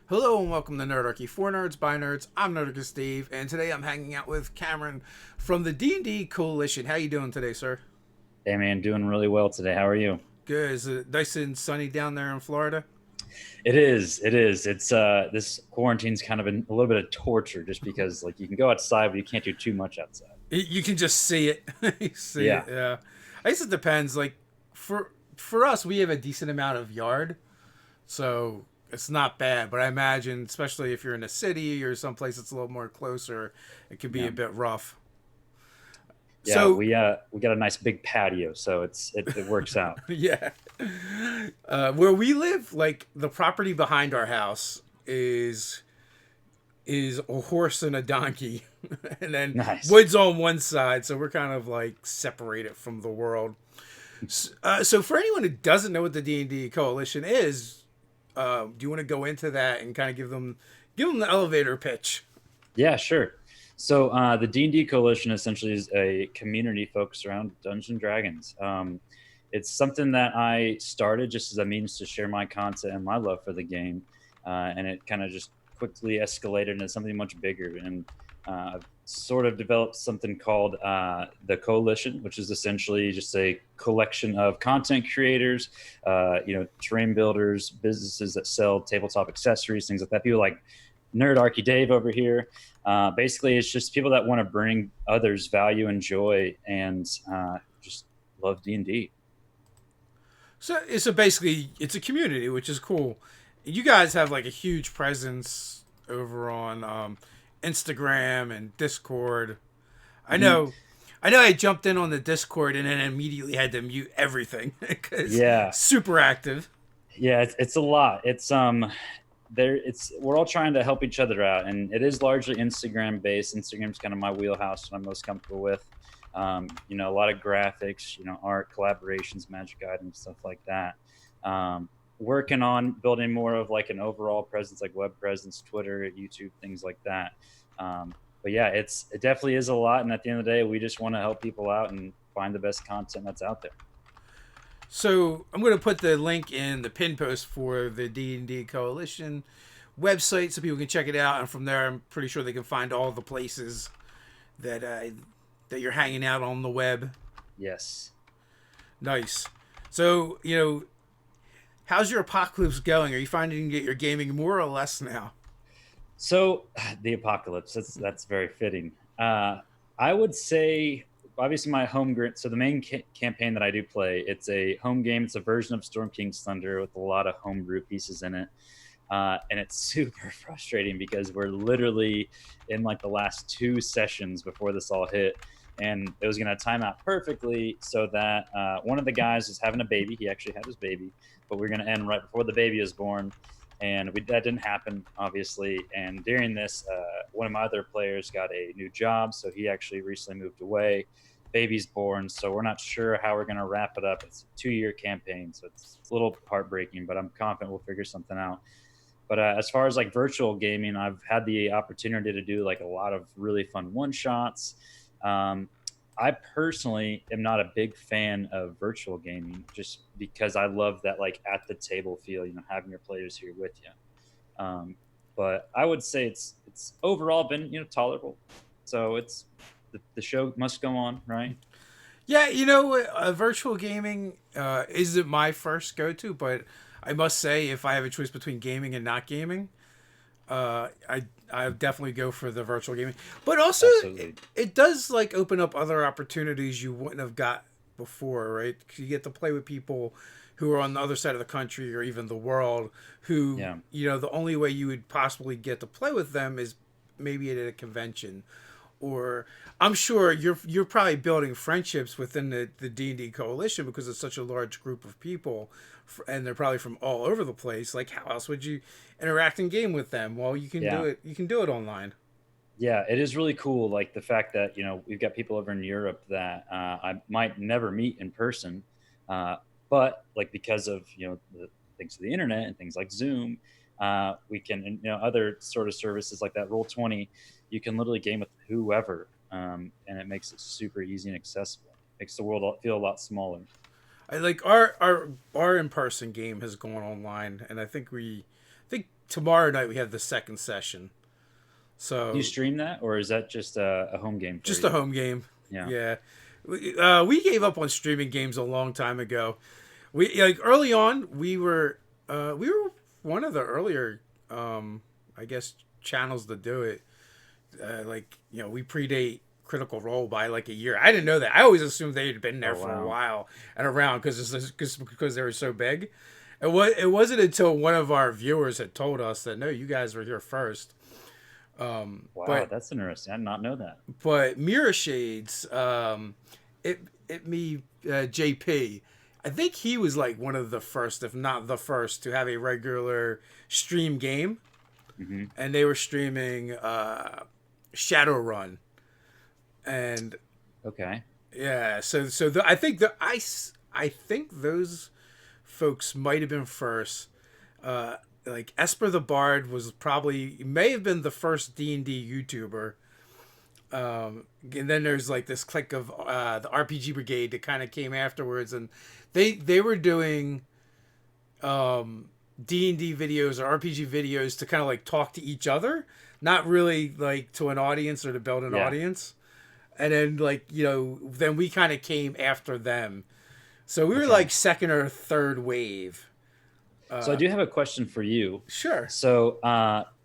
Hello and welcome to Nerdarchy for Nerds by Nerds. I'm Nerdarchy Steve, and today I'm hanging out with Cameron from the D&D Coalition. How you doing today, sir? Hey man, doing really well today. How are you? Good. Is it nice and sunny down there in Florida? It is. It is. It's this quarantine's kind of a little bit of torture just because like you can go outside but you can't do too much outside. You can just see it. You see it. Yeah. Yeah. I guess it depends. Like for us, we have a decent amount of yard, so it's not bad. But I imagine, especially if you're in a city or someplace that's a little more closer, it could be Yeah. a bit rough. Yeah, So we got a nice big patio, so it works out. yeah. Where we live, like the property behind our house is a horse and a donkey, and then Nice. woods on one side. So we're kind of like separated from the world. So for anyone who doesn't know what the D&D Coalition is, do you want to go into that and kind of give them the elevator pitch? Yeah, sure. So the D&D Coalition essentially is a community focused around Dungeons and Dragons. It's something that I started just as a means to share my content and my love for the game, and it kind of just quickly escalated into something much bigger. And I've sort of developed something called the Coalition, which is essentially just a collection of content creators, terrain builders, businesses that sell tabletop accessories, things like that. People like Nerd Archie Dave over here. Basically, it's just people that want to bring others value and joy and just love D&D. So basically, it's a community, which is cool. You guys have like a huge presence over on Instagram and Discord. I Mhm. know, I know. I jumped in on the Discord and then immediately had to mute everything because Yeah, super active. yeah, it's a lot. It's we're all trying to help each other out, and it is largely Instagram based. Instagram's kind of my wheelhouse, what I'm most comfortable with. A lot of graphics, art, collaborations, magic items, stuff like that. Working on building more of like an overall presence, like web presence, Twitter, YouTube, things like that. But yeah, it definitely is a lot, and at the end of the day, we just want to help people out and find the best content that's out there. So I'm going to put the link in the pin post for the D&D Coalition website so people can check it out, and from there, I'm pretty sure they can find all the places that that you're hanging out on the web. Yes. Nice. So how's your apocalypse going? Are you finding that you're gaming more or less now? So the apocalypse, that's very fitting. I would say obviously my home so the main campaign that I do play, it's a home game. It's a version of Storm King's Thunder with a lot of homebrew pieces in it. And it's super frustrating because we're literally in like the last two sessions before this all hit. And it was going to time out perfectly so that one of the guys is having a baby. He actually had his baby, but we're going to end right before the baby is born. And that didn't happen, obviously. And during this, one of my other players got a new job. So he actually recently moved away. Baby's born. So we're not sure how we're going to wrap it up. It's a 2-year campaign. So it's a little heartbreaking, but I'm confident we'll figure something out. But as far as like virtual gaming, I've had the opportunity to do like a lot of really fun one shots. Um, I personally am not a big fan of virtual gaming just because I love that like at the table feel, having your players here with you. But I would say it's overall been tolerable. So it's the show must go on, right? Yeah, virtual gaming isn't my first go-to, but I must say, if I have a choice between gaming and not gaming, I definitely go for the virtual gaming. But also, Absolutely. it does like open up other opportunities you wouldn't have got before, right? 'Cause you get to play with people who are on the other side of the country or even the world who, Yeah. the only way you would possibly get to play with them is maybe at a convention. Or I'm sure you're probably building friendships within the D&D coalition because it's such a large group of people, and they're probably from all over the place. Like, how else would you interact and game with them? Well, Yeah. you can do it online. Yeah, it is really cool. Like the fact that we've got people over in Europe that I might never meet in person, uh, but like because of the things of the internet and things like Zoom, we can and, other sort of services like that. Roll 20, you can literally game with whoever, and it makes it super easy and accessible. Makes the world feel a lot smaller. I like our in person game has gone online, and I think tomorrow night we have the second session. Do you So stream that, or is that just a home game for just a you? home game. Yeah. Yeah. We gave up on streaming games a long time ago. We like early on we were one of the earlier I guess channels to do it. Like we predate Critical Role by like a year. I didn't know that. I always assumed they had been there Oh for a wow. while and around because they were so big. It wasn't until one of our viewers had told us that no, you guys were here first. Wow, But that's interesting. I did not know that. Mirror Shades, it me JP. I think he was like one of the first, if not the first, to have a regular stream game, Hmm. and they were streaming Shadowrun, and Okay. yeah, I think those folks might have been first. Like Esper the Bard may have been the first D&D YouTuber. And then there's like this clique of the RPG Brigade that kind of came afterwards, and they were doing D&D videos or RPG videos to kind of like talk to each other, not really like to an audience or to build an Yeah. audience. And then like then we kind of came after them, so we were Okay. like second or third wave. So I do have a question for you. Sure. So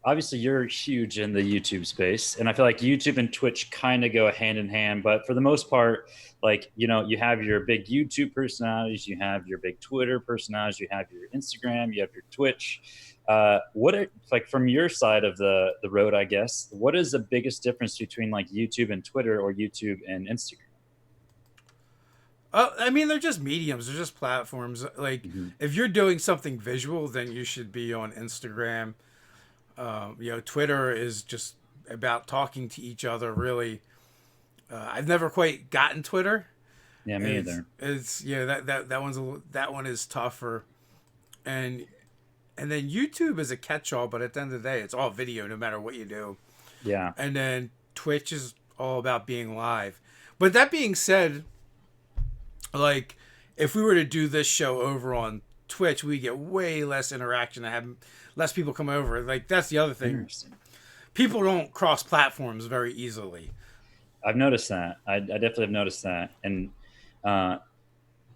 obviously you're huge in the YouTube space, and I feel like YouTube and Twitch kind of go hand in hand. But for the most part, like you have your big YouTube personalities, you have your big Twitter personalities, you have your Instagram, you have your Twitch. Like from your side of the road, I guess, what is the biggest difference between like YouTube and Twitter or YouTube and Instagram? I mean, they're just mediums. They're just platforms. Like, Hmm. if you're doing something visual, then you should be on Instagram. Twitter is just about talking to each other. Really, I've never quite gotten Twitter. Yeah, me either. It's that one is tougher, and then YouTube is a catch-all. But at the end of the day, it's all video, no matter what you do. Yeah. And then Twitch is all about being live. But that being said, like if we were to do this show over on Twitch, we get way less interaction. I have less people come over. Like that's the other thing. Interesting. People don't cross platforms very easily. I've noticed that. I definitely have noticed that, and uh,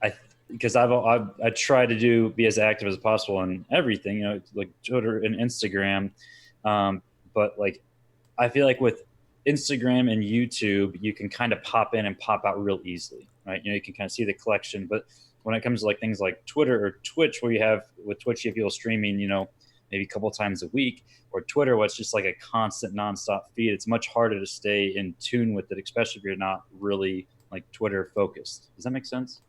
I because I try to be as active as possible on everything, like Twitter and Instagram, but like I feel like with Instagram and YouTube, you can kind of pop in and pop out real easily, right? You can kind of see the collection, but when it comes to like things like Twitter or Twitch, where with Twitch you have people streaming, maybe a couple times a week, or Twitter, where it's just like a constant nonstop feed. It's much harder to stay in tune with it, especially if you're not really like Twitter focused. Does that make sense?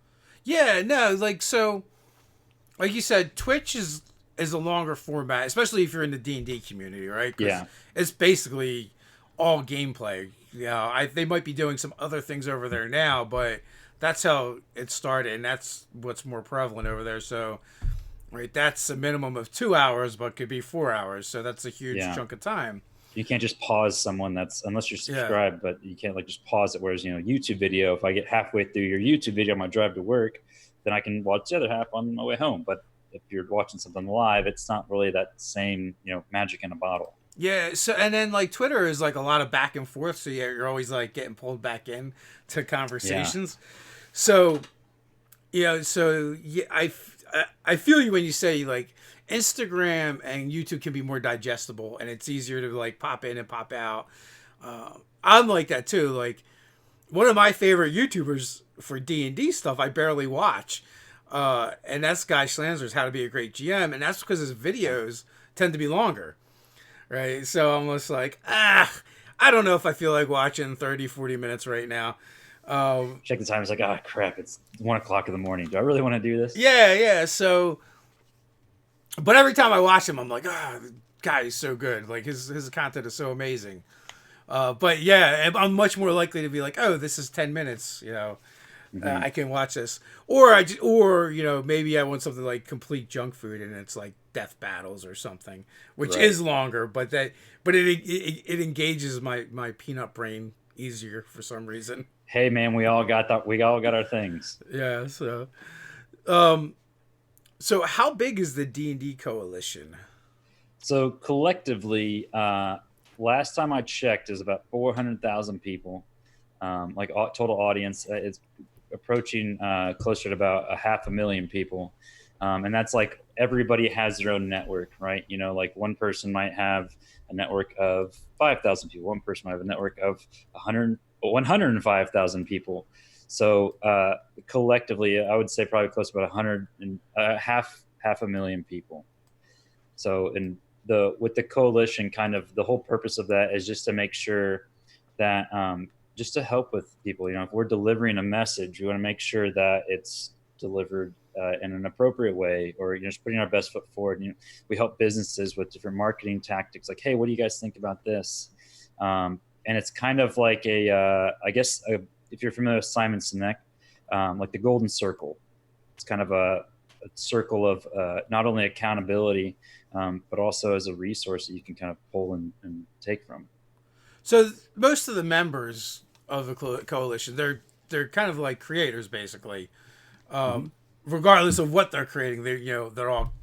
Yeah, no, like you said, Twitch is a longer format, especially if you're in the D&D community, right? 'Cause Yeah. it's basically all gameplay. They might be doing some other things over there now, but that's how it started, and that's what's more prevalent over there. So, right, that's a minimum of 2 hours, but could be 4 hours. So that's a huge Yeah. chunk of time. You can't just pause someone unless you're Yeah. subscribed, but you can't like just pause it. Whereas, YouTube video, if I get halfway through your YouTube video on my drive to work, then I can watch the other half on my way home. But if you're watching something live, it's not really that same, magic in a bottle. Yeah. So and then like Twitter is like a lot of back and forth. So yeah, you're always like getting pulled back in to conversations. So I feel you when you say like Instagram and YouTube can be more digestible and it's easier to like pop in and pop out. I'm like that too. Like one of my favorite YouTubers for D&D stuff, I barely watch. And that's Guy Schlanzer's How to Be a Great GM. And that's because his videos tend to be longer. Right. So I'm just like, I don't know if I feel like watching 30, 40 minutes right now. Check the time. It's like, oh crap, it's 1 o'clock in the morning. Do I really want to do this? Yeah. So, but every time I watch him, I'm like, the guy is so good. Like his content is so amazing. But yeah, I'm much more likely to be like, oh, this is 10 minutes. I can watch this, or maybe I want something like complete junk food and it's like Death Battles or something, which Right. is longer, but it engages my peanut brain easier for some reason. Hey man, we all got that. We all got our things. Yeah. So how big is the D&D Coalition? So collectively, last time I checked, is about 400,000 people. Like total audience, it's approaching closer to about 500,000 people, and that's like everybody has their own network, right? You know, like one person might have a network of 5,000 people, one person might have a network of 105,000 people. So collectively, I would say probably close to about 100 and half a million people. So in the with the coalition, kind of the whole purpose of that is just to make sure that just to help with people. You know, if we're delivering a message, we want to make sure that it's delivered in an appropriate way, or just putting our best foot forward. You know, we help businesses with different marketing tactics, like, hey, what do you guys think about this? And it's kind of like I guess, if you're familiar with Simon Sinek, like the Golden Circle. It's kind of a circle of not only accountability, but also as a resource that you can kind of pull and take from. So most of the members of the coalition, they're kind of like creators, basically. Mm-hmm. Regardless of what they're creating, they're all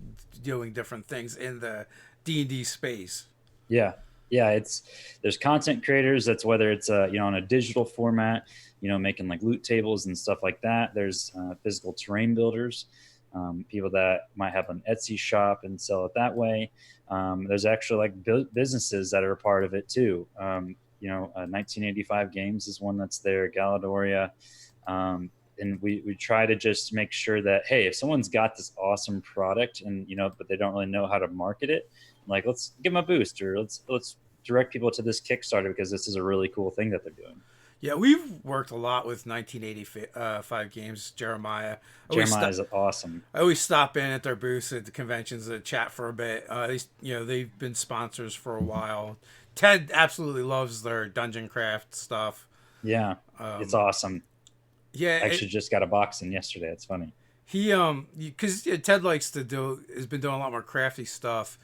doing different things in the D&D space. Yeah, yeah. There's content creators. That's whether it's on a digital format, making like loot tables and stuff like that. There's physical terrain builders, people that might have an Etsy shop and sell it that way. There's actually like businesses that are a part of it too. 1985 Games is one that's there. Galadoria. And we try to just make sure that, hey, if someone's got this awesome product and but they don't really know how to market it, like, let's give them a boost, or let's direct people to this Kickstarter, because this is a really cool thing that they're doing. Yeah, we've worked a lot with 1985 Games. Jeremiah. Jeremiah is awesome. I always stop in at their booths at the conventions to chat for a bit. They've been sponsors for a while. Ted absolutely loves their Dungeon Craft stuff. Yeah, it's awesome. Yeah, I actually just got a box in yesterday. It's funny. He because Ted has been doing a lot more crafty stuff,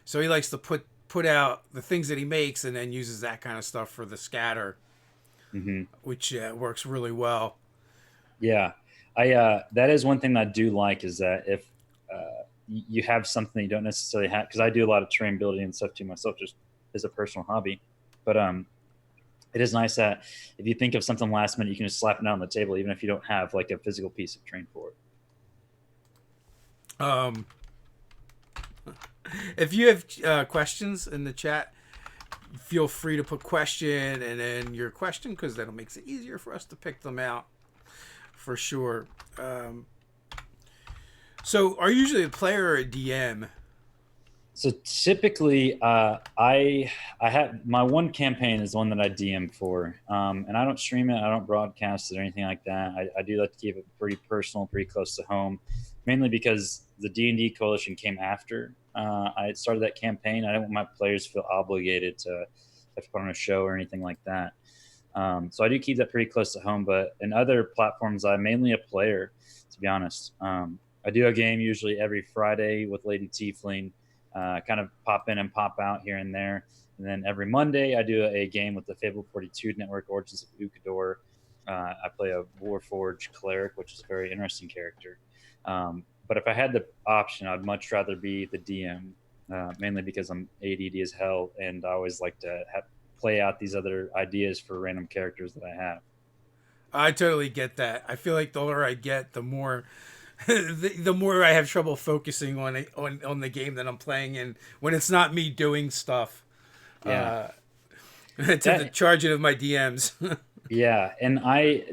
so he likes to put out the things that he makes and then uses that kind of stuff for the scatter, which works really well. Yeah, that is one thing that I do like, is that if you have something you don't necessarily have, because I do a lot of terrain building and stuff too myself, just as a personal hobby, but it is nice that if you think of something last minute, you can just slap it down on the table, even if you don't have like a physical piece of terrain for it. If you have questions in the chat, feel free to put question and then your question, because that'll makes it easier for us to pick them out for sure. So are you usually a player or a DM? So typically, I have my one campaign is the one that I DM for, and I don't stream it, I don't broadcast it or anything like that. I do like to keep it pretty personal, pretty close to home, mainly because the D&D Coalition came after I started that campaign. I didn't want my players to feel obligated to have to put on a show or anything like that. So I do keep that pretty close to home. But in other platforms, I'm mainly a player, to be honest. I do a game usually every Friday with Lady Tiefling. Kind of pop in and pop out here and there. And then every Monday, I do a game with the Fable 42 Network, Origins of Ukador. I play a Warforged cleric, which is a very interesting character. But if I had the option, I'd much rather be the DM, mainly because I'm ADD as hell, and I always like to play out these other ideas for random characters that I have. I totally get that. I feel like the older I get, the more the more I have trouble focusing on the game that I'm playing, and when it's not me doing stuff, Yeah. to the charging of my DMs. Yeah, and I've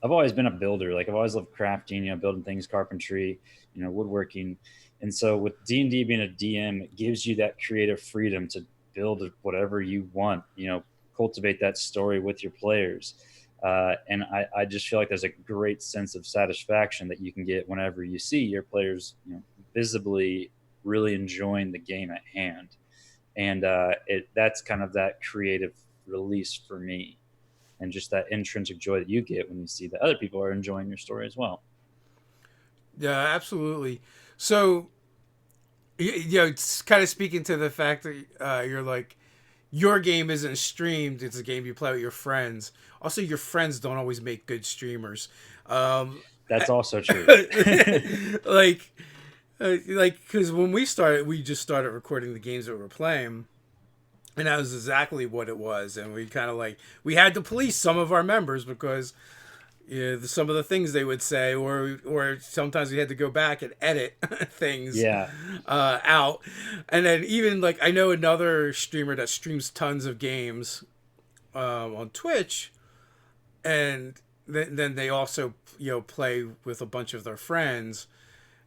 always been a builder. Like, I've always loved crafting, building things, carpentry, woodworking. And so with D&D being a DM, it gives you that creative freedom to build whatever you want, cultivate that story with your players. And I just feel like there's a great sense of satisfaction that you can get whenever you see your players, visibly really enjoying the game at hand. And that's kind of that creative release for me, and just that intrinsic joy that you get when you see that other people are enjoying your story as well. Yeah, absolutely. So, it's kind of speaking to the fact that you're like, your game isn't streamed, it's a game you play with your friends. Also, your friends don't always make good streamers. That's also true. Like, Like, because when we started, we just started recording the games that we were playing, and that was exactly what it was. And we kind of like we had to police some of our members because some of the things they would say, or sometimes we had to go back and edit things Yeah. out. And then even like I know another streamer that streams tons of games on Twitch, and then they also play with a bunch of their friends,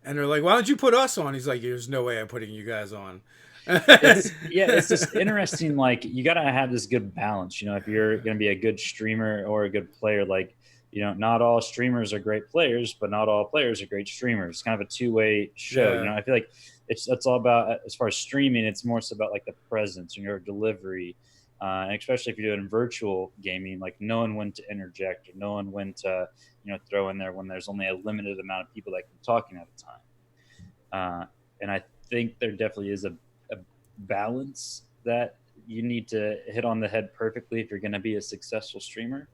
and they're like, "Why don't you put us on?" He's like, "There's no way I'm putting you guys on." It's just interesting. Like you got to have this good balance. If you're going to be a good streamer or a good player, like not all streamers are great players, but not all players are great streamers. It's kind of a two-way show. Yeah. I feel like it's all about, as far as streaming, it's more so about like the presence and your delivery, and especially if you're doing virtual gaming, like knowing when to interject or knowing when to throw in there when there's only a limited amount of people that can be talking at a time. And I think there definitely is a balance that you need to hit on the head perfectly if you're going to be a successful streamer,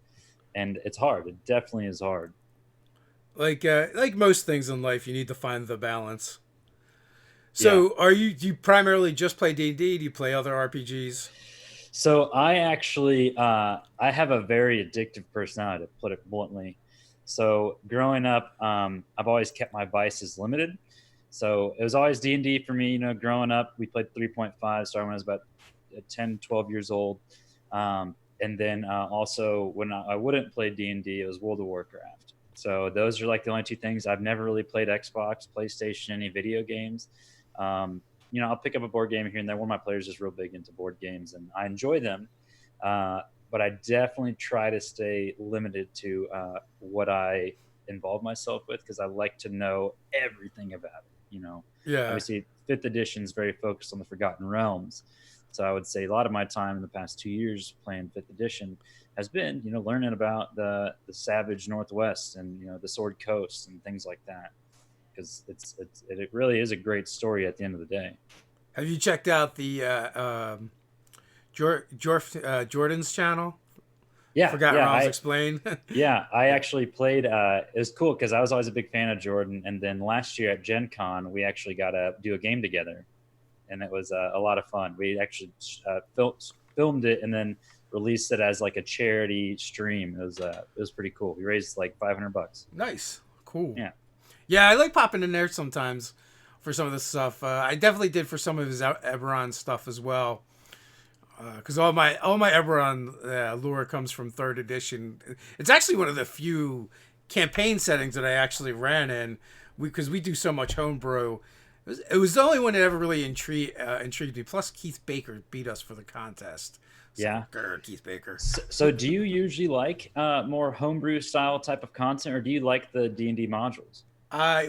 and it's hard. It definitely is hard. Like most things in life, you need to find the balance. So, do you primarily just play D&D? Do you play other RPGs? So I actually I have a very addictive personality, to put it bluntly. So growing up, I've always kept my vices limited. So it was always D&D for me. Growing up, we played 3.5, starting when I was about 10, 12 years old. And then also when I wouldn't play D&D, it was World of Warcraft. So those are like the only two things. I've never really played Xbox, PlayStation, any video games. I'll pick up a board game here and there. One of my players is real big into board games, and I enjoy them. But I definitely try to stay limited to what I involve myself with, because I like to know everything about it. Yeah. Obviously, 5th edition is very focused on the Forgotten Realms. So I would say a lot of my time in the past 2 years playing 5th edition has been, learning about the Savage Northwest and, the Sword Coast and things like that. Because it really is a great story at the end of the day. Have you checked out the Jordan's channel? Yeah, Forgotten Realms Explained. Yeah, I actually played. It was cool because I was always a big fan of Jordan, and then last year at Gen Con, we actually got to do a game together, and it was a lot of fun. We actually filmed it and then released it as like a charity stream. It was pretty cool. We raised like $500. Nice, cool. Yeah, I like popping in there sometimes for some of this stuff. I definitely did for some of his Eberron stuff as well. Because all my Eberron lore comes from 3rd edition. It's actually one of the few campaign settings that I actually ran in, because we do so much homebrew. It was the only one that ever really intrigued me. Plus, Keith Baker beat us for the contest. So, yeah. Keith Baker. So do you usually like more homebrew style type of content, or do you like the D&D modules?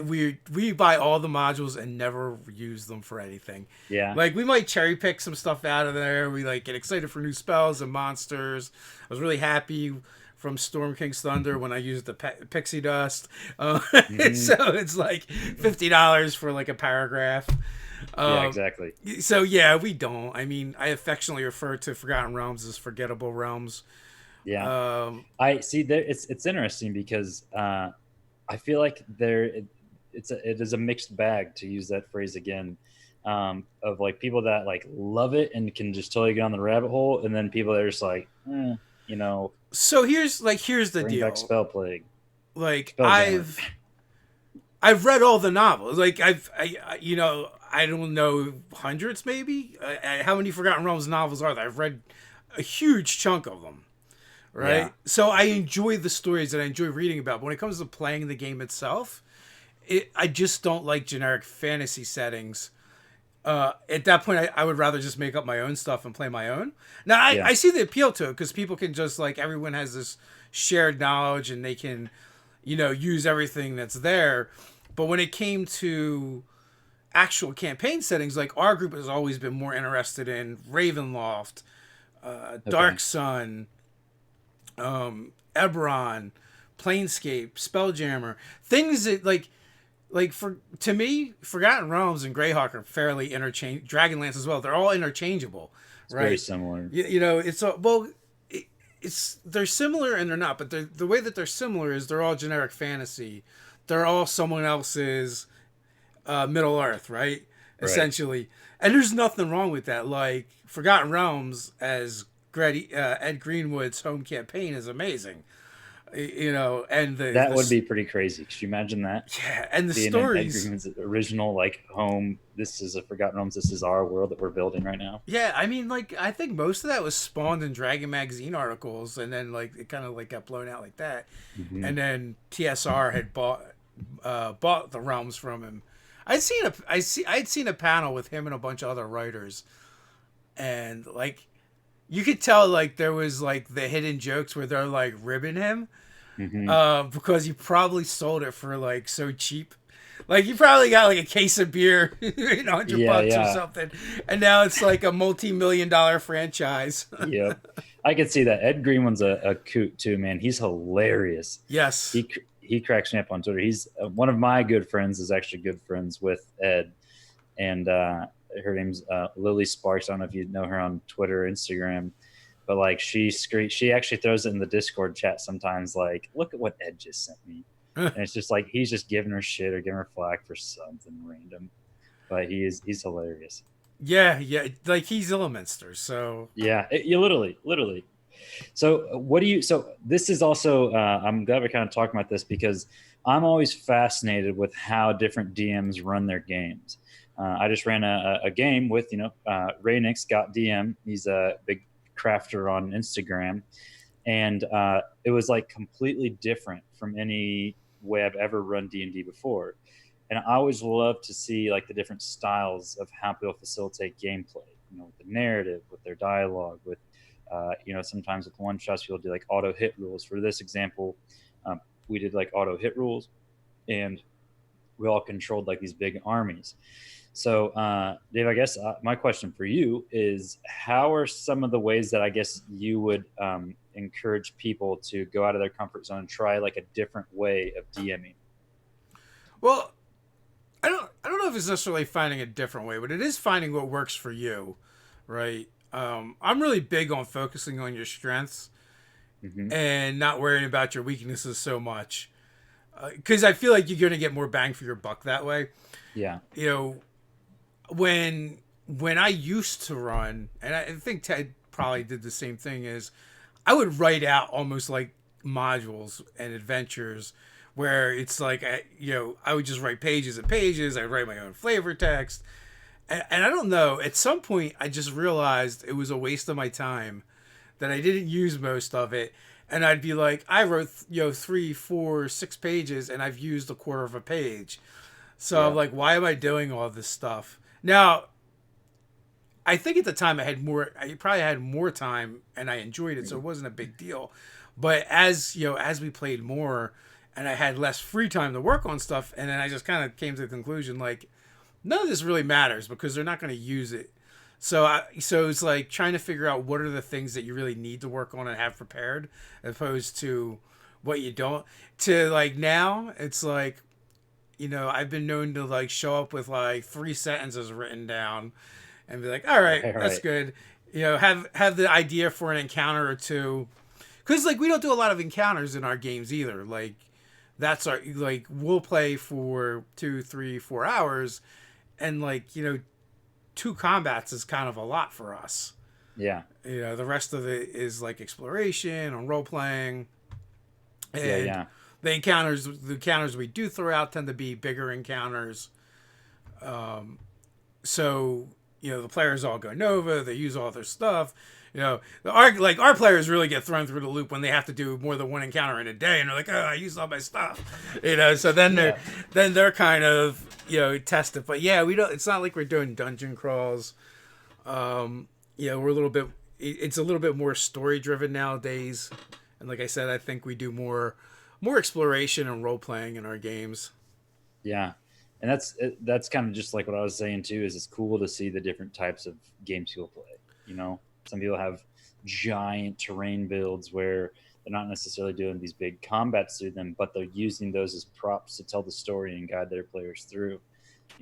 We buy all the modules and never use them for anything. Yeah. Like we might cherry pick some stuff out of there. We like get excited for new spells and monsters. I was really happy from Storm King's Thunder when I used the pixie dust. So it's like $50 for like a paragraph. Yeah, exactly. So yeah, we don't. I mean, I affectionately refer to Forgotten Realms as Forgettable Realms. Yeah. I see there. It's interesting because I feel like it is a mixed bag, to use that phrase again, of like people that like love it and can just totally get on the rabbit hole, and then people that are just like, So here's the deal. Back Spell Plague. Like I've read all the novels. Like I don't know, hundreds maybe. How many Forgotten Realms novels are there? I've read a huge chunk of them. Right. Yeah. So I enjoy the stories that I enjoy reading about. But when it comes to playing the game itself, I just don't like generic fantasy settings. At that point, I would rather just make up my own stuff and play my own. Now, I see the appeal to it because people can just like, everyone has this shared knowledge and they can, use everything that's there. But when it came to actual campaign settings, like our group has always been more interested in Ravenloft, Dark Sun, Eberron, Planescape, Spelljammer, things that to me, Forgotten Realms and Greyhawk are fairly interchangeable. Dragonlance as well. They're all interchangeable, it's right? Very similar. They're similar and they're not. But the way that they're similar is they're all generic fantasy. They're all someone else's Middle Earth, right? Right. Essentially, and there's nothing wrong with that. Like Forgotten Realms, as Ed Greenwood's home campaign is amazing. You know, and That would be pretty crazy. Could you imagine that? yeah, and the Being in Ed stories. Greenman's original like home. This is a Forgotten Realms. This is our world that we're building right now. Yeah, I mean, like I think most of that was spawned in Dragon magazine articles, and then like it kind of like got blown out like that, Hmm. and then TSR had bought the realms from him. I'd seen a panel with him and a bunch of other writers, and like you could tell like there was like the hidden jokes where they're like ribbing him, Hmm. because you probably sold it for like so cheap. Like you probably got like a case of beer, Yeah, $100 or yeah, something, and now it's like a multi-million-dollar franchise. yep. I could see that. Ed Greenman's a coot too, man. He's hilarious. Yes. He cracks me up on Twitter. He's one of my good friends. Is actually good friends with Ed, and her name's Lily Sparks. I don't know if you know her on Twitter, or Instagram, but like she actually throws it in the Discord chat sometimes. Like, look at what Ed just sent me, and it's just like he's just giving her shit or giving her flack for something random. But he's hilarious. Yeah, yeah. Like he's Illuminster, so Yeah, you literally. So what do you? So this is also. I'm glad we're kind of talking about this because I'm always fascinated with how different DMs run their games. I just ran a game with Ray Nix got DM. He's a big crafter on Instagram, and it was like completely different from any way I've ever run D&D before. And I always love to see like the different styles of how people facilitate gameplay. With the narrative, with their dialogue, with sometimes with one shots people do like auto hit rules. For this example, we did like auto hit rules, and we all controlled like these big armies. So, Dave, I guess my question for you is, how are some of the ways that I guess you would encourage people to go out of their comfort zone and try like a different way of DMing? well, I don't know if it's necessarily finding a different way, but it is finding what works for you, right? I'm really big on focusing on your strengths Hmm. and not worrying about your weaknesses so much, because I feel like you're going to get more bang for your buck that way. Yeah. You know, when I used to run, and I think Ted probably did the same thing, is I would write out almost like modules and adventures where it's like I would just write pages and pages. I'd write my own flavor text, and I don't know. At some point, I just realized it was a waste of my time that I didn't use most of it. And I'd be like, I wrote 3, 4, 6 pages, and I've used a quarter of a page. So I'm Yeah. like, why am I doing all this stuff now? I think at the time I probably had more time and I enjoyed it, so it wasn't a big deal. But as we played more and I had less free time to work on stuff, and then I just kind of came to the conclusion like none of this really matters because they're not going to use it. So it's like trying to figure out what are the things that you really need to work on and have prepared, as opposed to what you don't. To like now, it's like I've been known to like show up with like 3 sentences written down and be like, all right, Right. that's Right. good. Have the idea for an encounter or two, because like we don't do a lot of encounters in our games either. Like that's our like we'll play for 2, 3, 4 hours, and like 2 combats is kind of a lot for us. Yeah. The rest of it is like exploration and role playing, Yeah. and Yeah. the encounters we do throw out tend to be bigger encounters. So the players all go Nova. They use all their stuff. Our players really get thrown through the loop when they have to do more than one encounter in a day, and they're like, "Oh, I used all my stuff," So Yeah. then they're kind of tested. But yeah, we don't. It's not like we're doing dungeon crawls. We're a little bit. It's a little bit more story driven nowadays, and like I said, I think we do more exploration and role playing in our games. Yeah. And that's kind of just like what I was saying too. Is it's cool to see the different types of games people play. Some people have giant terrain builds where they're not necessarily doing these big combats through them, but they're using those as props to tell the story and guide their players through.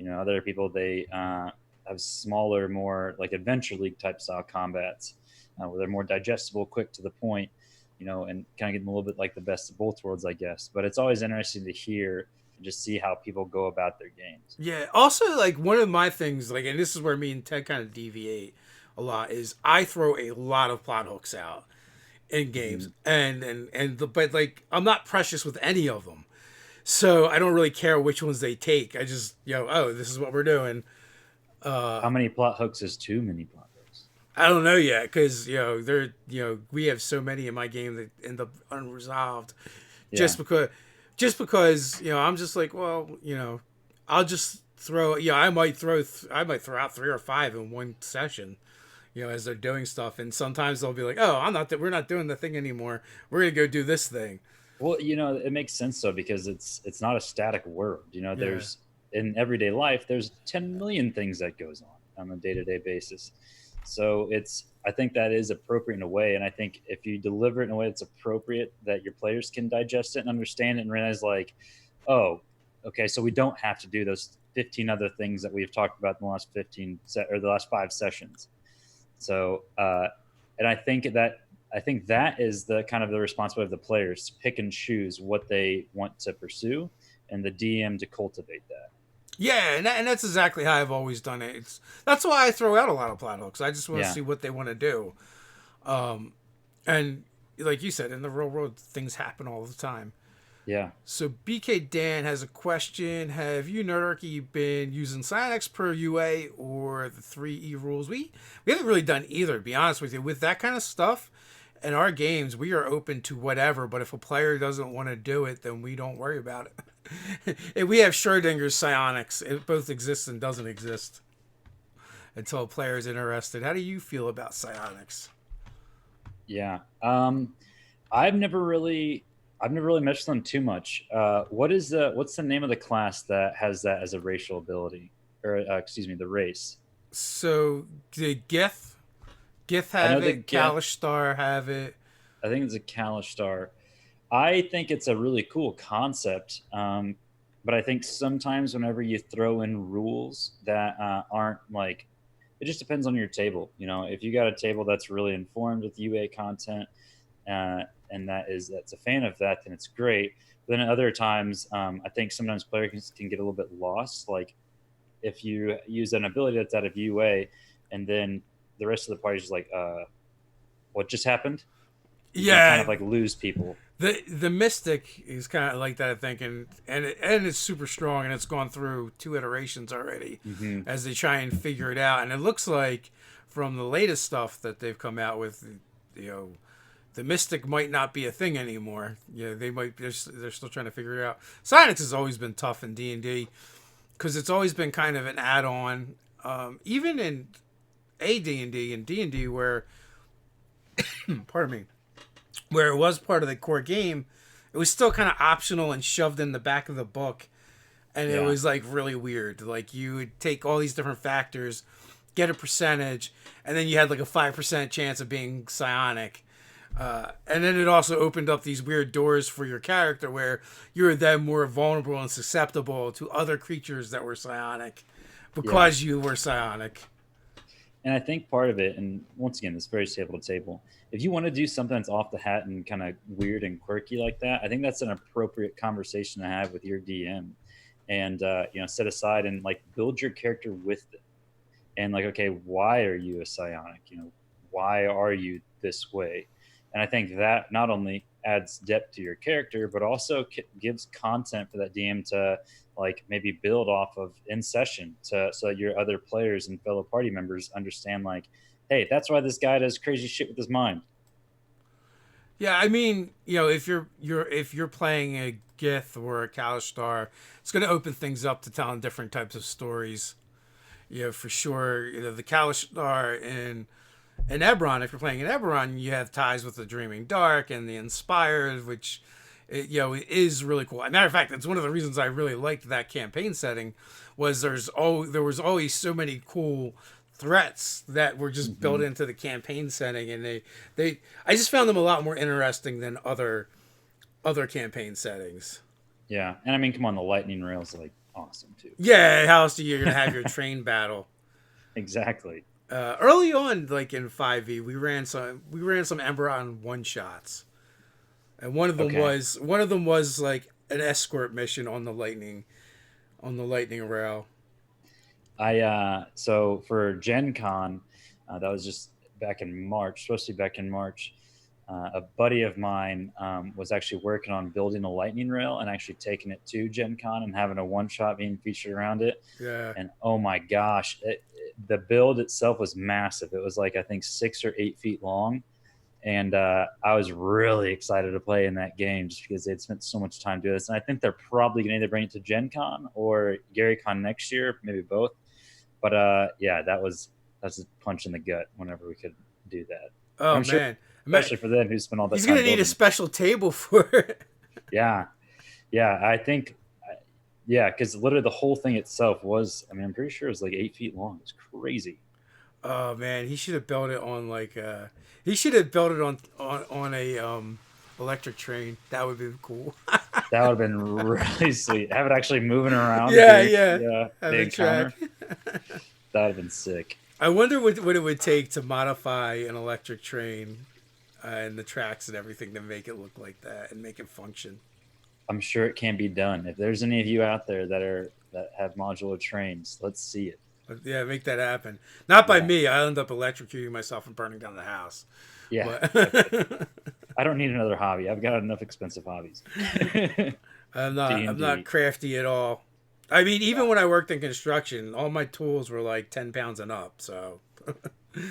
Other people they have smaller, more like adventure league type style combats where they're more digestible, quick to the point. And kind of get them a little bit like the best of both worlds, I guess. But it's always interesting to hear just see how people go about their games. Yeah. Also, like one of my things, like, and this is where me and Ted kind of deviate a lot, is I throw a lot of plot hooks out in games, Hmm. but like I'm not precious with any of them, so I don't really care which ones they take. I just oh, this is what we're doing. How many plot hooks is too many plot hooks? I don't know yet because we have so many in my game that end up unresolved, Yeah. just because I'm just like, well, I'll just throw I might throw out 3 or 5 in one session, as they're doing stuff, and sometimes they'll be like, oh, we're not doing the thing anymore, we're gonna go do this thing. Well, it makes sense though because it's not a static world. Yeah. There's in everyday life there's 10 million things that goes on a day-to-day basis. So I think that is appropriate in a way, and I think if you deliver it in a way that's appropriate, that your players can digest it and understand it and realize like, oh, okay, so we don't have to do those 15 other things that we've talked about in the last 5 sessions. So, and I think that is the kind of the responsibility of the players to pick and choose what they want to pursue, and the DM to cultivate that. Yeah, and that's exactly how I've always done it. That's why I throw out a lot of plot hooks. I just want to Yeah, see what they want to do. And like you said, in the real world, things happen all the time. yeah. So BK Dan has a question: have you Nerdarchy been using Psionics per UA or the 3E rules? We haven't really done either, to be honest with you. With that kind of stuff in our games, we are open to whatever. But if a player doesn't want to do it, then we don't worry about it. And we have Schrodinger's Psionics. It both exists and doesn't exist until a player is interested. How do you feel about Psionics? Yeah. I've never really messed with them too much. What's the name of the class that has that as a racial ability, or excuse me, the race? So the Gith I know have the it. Geth. Kalishtar have it. I think it's a Kalistar. I think it's a really cool concept, but I think sometimes whenever you throw in rules that aren't like, it just depends on your table. If you got a table that's really informed with UA content, and that's a fan of that, then it's great. But then at other times, I think sometimes players can get a little bit lost. Like if you use an ability that's out of UA, and then the rest of the party is like, what just happened? You can kind Yeah, of like lose people. the Mystic is kind of like that, I think, and it's super strong, and it's gone through 2 iterations already Hmm. as they try and figure it out. And it looks like from the latest stuff that they've come out with, you know, the Mystic might not be a thing anymore. They're still trying to figure it out. Science has always been tough in D&D because it's always been kind of an add-on, even in AD&D and D&D where, pardon me, where it was part of the core game, it was still kind of optional and shoved in the back of the book, and it Yeah. was like really weird. Like you would take all these different factors, get a percentage, and then you had like a 5% chance of being psionic. And then it also opened up these weird doors for your character where you were then more vulnerable and susceptible to other creatures that were psionic Yeah. because you were psionic. And I think part of it, and once again, it's very table to table. If you want to do something that's off the hat and kind of weird and quirky like that, I think that's an appropriate conversation to have with your DM, and set aside and like build your character with it. And like, okay, why are you a psionic? Why are you this way? And I think that not only adds depth to your character, but also gives content for that DM to like maybe build off of in session, so that your other players and fellow party members understand like, hey, that's why this guy does crazy shit with his mind. Yeah, I mean, if you're playing a Gith or a Kalistar, it's going to open things up to telling different types of stories. For sure. The Kalistar in Eberron, if you're playing in Eberron, you have ties with the Dreaming Dark and the Inspired, which it is really cool. As a matter of fact, it's one of the reasons I really liked that campaign setting was there was always so many cool threats that were just built Hmm. into the campaign setting, and they I just found them a lot more interesting than other campaign settings. Yeah, and I mean, come on, the lightning rail's like awesome too. Yeah, how else are you gonna have your train battle? Exactly. Early on, like in 5e, we ran some Emberon one shots, and one of them Okay. was like an escort mission on the lightning rail. So for Gen Con, that was just back in March, supposed to be back in March. A buddy of mine was actually working on building a lightning rail and actually taking it to Gen Con and having a one shot being featured around it. Yeah. And oh my gosh, the build itself was massive. It was like, I think 6 or 8 feet long. And I was really excited to play in that game just because they'd spent so much time doing this. And I think they're probably going to either bring it to Gen Con or GaryCon next year, maybe both. But yeah, that's a punch in the gut whenever we could do that. Oh I'm sure, man, especially for them who spent all that he's time gonna need building. a special table for it. Yeah, yeah, I think, yeah, because literally the whole thing itself was, I mean, I'm pretty sure it was like 8 feet long. It's crazy. Oh man, he should have built it on like he should have built it on a electric train. That would be cool. That would have been really sweet. Have it actually moving around. Yeah, during yeah. the encounter. Track. That would have been sick. I wonder what it would take to modify an electric train and the tracks and everything to make it look like that and make it function. I'm sure it can be done. If there's any of you out there that have modular trains, let's see it. Yeah, make that happen. Not by Yeah. me. I end up electrocuting myself and burning down the house. Yeah. But I don't need another hobby. I've got enough expensive hobbies. I'm D&D. not crafty at all. I mean, even when I worked in construction, all my tools were like 10 pounds and up. So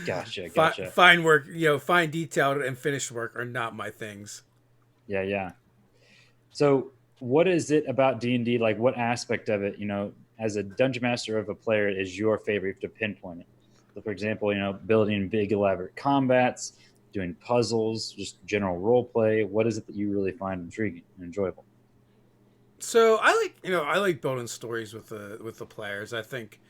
Gotcha. fine work, fine detailed and finished work are not my things. Yeah. So what is it about D&D? Like what aspect of it, as a dungeon master of a player is your favorite? You have to pinpoint it. So for example, building big elaborate combats, doing puzzles, just general role play. What is it that you really find intriguing and enjoyable? So I like building stories with the players. I think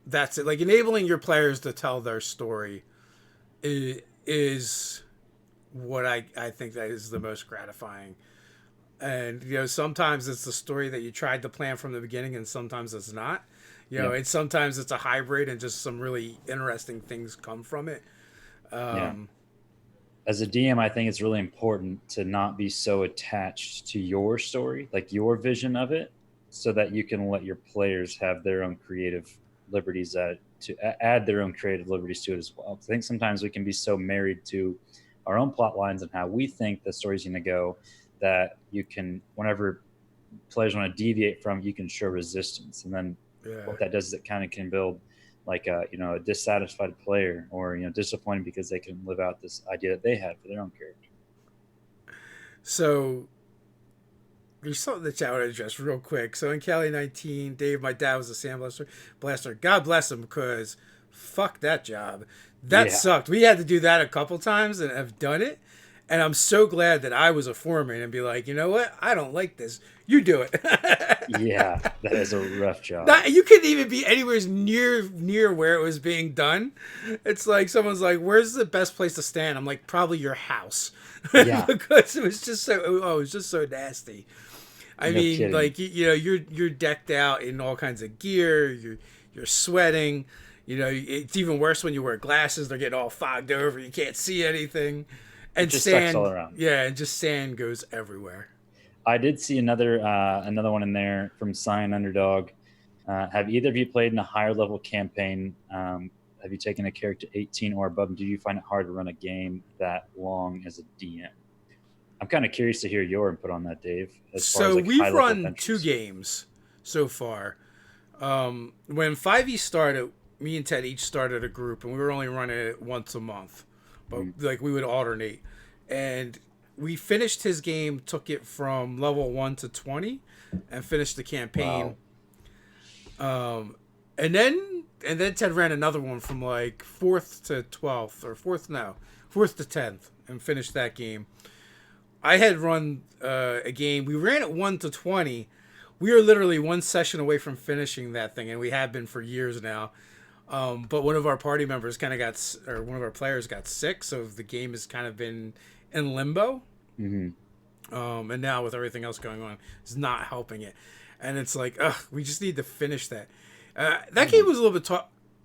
that's it. Like enabling your players to tell their story is what I think that is the most gratifying. And sometimes it's the story that you tried to plan from the beginning, and sometimes it's not. And sometimes it's a hybrid, and just some really interesting things come from it. As a DM, I think it's really important to not be so attached to your story, like your vision of it, so that you can let your players have their own creative liberties to add their own creative liberties to it as well. I think sometimes we can be so married to our own plot lines and how we think the story's going to go that you can, whenever players want to deviate from, you can show resistance. And then what that does is it kind of can build like a dissatisfied player or disappointed because they can live out this idea that they had for their own character. So there's something that I want to address real quick. So in Cali 19, Dave, my dad was a sandblaster. God bless him, because fuck that job. That sucked. We had to do that a couple times and have done it. And I'm so glad that I was a foreman and be like, you know what? I don't like this. You do it. Yeah, that is a rough job. You couldn't even be anywhere near where it was being done. It's like someone's like, "Where's the best place to stand?" I'm like, "Probably your house," because it was just so nasty. I mean, kidding. Like you're decked out in all kinds of gear. You're sweating. It's even worse when you wear glasses. They're getting all fogged over. You can't see anything. And just sand, sucks all around. Yeah, and just sand goes everywhere. I did see another one in there from Cyan Underdog. Have either of you played in a higher level campaign? Have you taken a character 18 or above? Do you find it hard to run a game that long as a DM? I'm kind of curious to hear your input on that, Dave. So we've run 2 games so far. When 5e started, me and Ted each started a group, and we were only running it once a month. But like we would alternate, and we finished his game, took it from level 1 to 20, and finished the campaign. Wow. And then Ted ran another one from like 4th to 12th, or 4th to 10th, and finished that game. I had run a game. We ran it 1 to 20. We are literally one session away from finishing that thing, and we have been for years now. But one of our party members one of our players got sick, so the game has kind of been in limbo. Mm-hmm. And now with everything else going on, it's not helping it. And it's like, we just need to finish that. That game was a little bit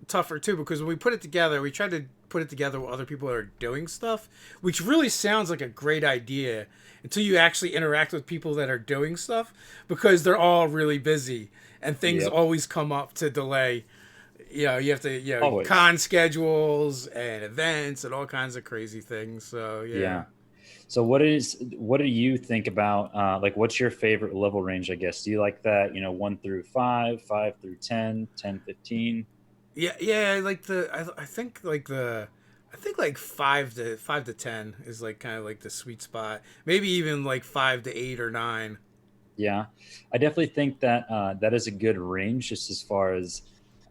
tougher too, because when we put it together, we tried to put it together with other people that are doing stuff, which really sounds like a great idea until you actually interact with people that are doing stuff, because they're all really busy and things Yep. always come up to delay. You have to, Always. con schedules and events and all kinds of crazy things. So, yeah. Yeah. So what do you think about like what's your favorite level range, I guess? Do you like that, 1 through 5, 5 through 10, 10, 15? Yeah, yeah, I like I think I think like 5 to 10 is like kind of like the sweet spot. Maybe even like 5 to 8 or 9. Yeah. I definitely think that that is a good range just as far as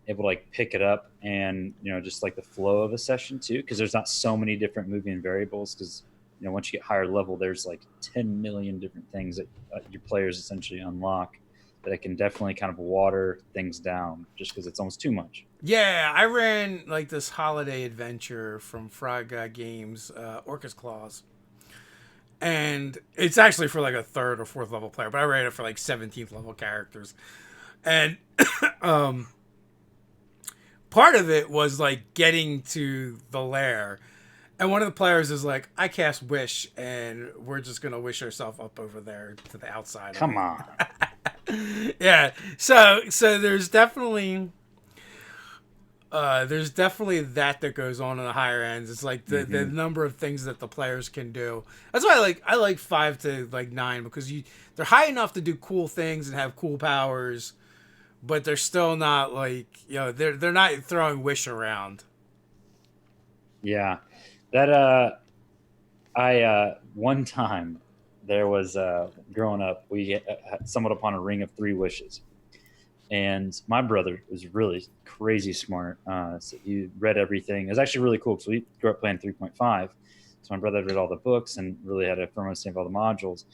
able to like pick it up and, just like the flow of a session too, because there's not so many different moving variables because once you get higher level, there's like 10 million different things that your players essentially unlock that it can definitely kind of water things down just because it's almost too much. Yeah, I ran like this holiday adventure from Frog Games, Orcus Claws, and it's actually for like a third or fourth level player, but I ran it for like 17th level characters, and um, part of it was like getting to the lair. And one of the players is like, I cast Wish, and we're just gonna wish ourselves up over there to the outside of Come it. on. Yeah. So there's definitely that goes on in the higher ends. It's like the Hmm. number of things that the players can do. That's why I like 5 to 9, because they're high enough to do cool things and have cool powers, but they're still not like, they're not throwing Wish around. Yeah. That I one time there was growing up, we stumbled upon a ring of 3 wishes, and my brother was really crazy smart. So he read everything. It was actually really cool because we grew up playing 3.5. So my brother read all the books and really had a firm understanding of all the modules.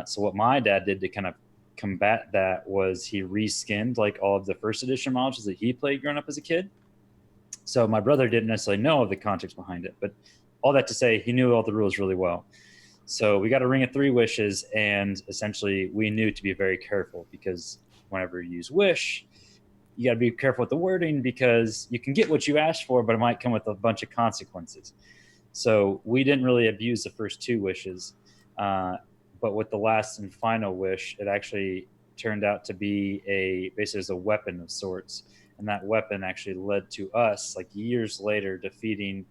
So what my dad did to kind of combat that was he reskinned like all of the first edition modules that he played growing up as a kid. So my brother didn't necessarily know of the context behind it, but all that to say, he knew all the rules really well. So we got a ring of 3 wishes, and essentially we knew to be very careful because whenever you use wish, you got to be careful with the wording because you can get what you asked for, but it might come with a bunch of consequences. So we didn't really abuse the first 2 wishes, but with the last and final wish, it actually turned out to be basically as a weapon of sorts, and that weapon actually led to us like years later defeating